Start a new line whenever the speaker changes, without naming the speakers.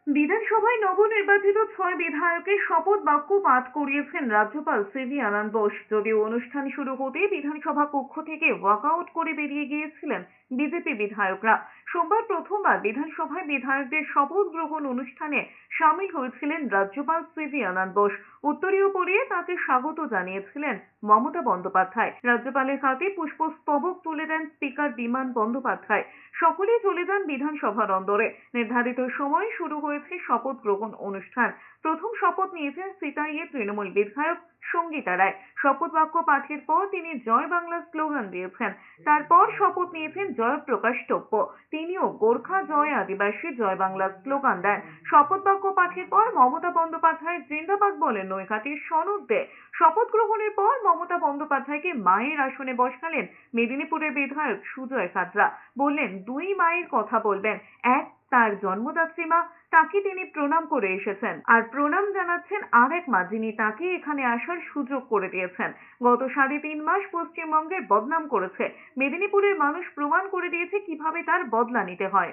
বিধানসভায় নবনির্বাচিত 6 বিধায়কের শপথ বাক্য পাঠ করিয়েছেন রাজ্যপাল সিভি আনন্দ বোস। যদিও অনুষ্ঠান শুরু হতেই বিধানসভা কক্ষ থেকে ওয়াকআউট করে বেরিয়ে গিয়েছিলেন বিজেপি বিধায়করা। সোমবার প্রথমবার বিধানসভায় বিধায়কদের শপথ গ্রহণ অনুষ্ঠানে সামিল হয়েছিলেন রাজ্যপাল সিভি আনন্দ বোস। উত্তরীয় পরিয়ে তাকে স্বাগত জানিয়েছিলেন মমতা বন্দ্যোপাধ্যায়। রাজ্যপালের হাতে পুষ্পস্তবক তুলে দেন স্পিকার বিমান বন্দ্যোপাধ্যায়। সকলেই চলে যান বিধানসভার অন্দরে। নির্ধারিত সময়ে শুরু হয়েছে শপথ গ্রহণ অনুষ্ঠান। প্রথম শপথ নিয়েছেন সিতাইয়ের তৃণমূল বিধায়ক সঙ্গীতা রায়। শপথ বাক্য পাঠের পর তিনি জয় বাংলা স্লোগান দিয়েছেন। তারপর শপথ নিয়েছেন জয়প্রকাশ টপ্পো। তিনিও গোর্খা জয় আদিবাসী জয় বাংলা স্লোগান দেন। শপথ বাক্য পাঠের পর মমতা বন্দ্যোপাধ্যায় জিন্দাবাদ বলে নৈহাটির সনদ দেয়। শপথ গ্রহণের পর মমতা বন্দ্যোপাধ্যায়কে মায়ের আসনে বসালেন মেদিনীপুরের বিধায়ক সুজয় কাজরা। বললেন, দুই মায়ের কথা বলবেন। এক, তার জন্মদাত্রী মা, তাকে তিনি প্রণাম করে এসেছেন, আর প্রণাম জানাচ্ছেন আর এক মা, যিনি তাকে এখানে আসার সুযোগ করে দিয়েছেন। গত 3.5 মাস পশ্চিমবঙ্গের বদনাম করেছে। মেদিনীপুরের মানুষ প্রমাণ করে দিয়েছে কিভাবে তার বদলা নিতে হয়।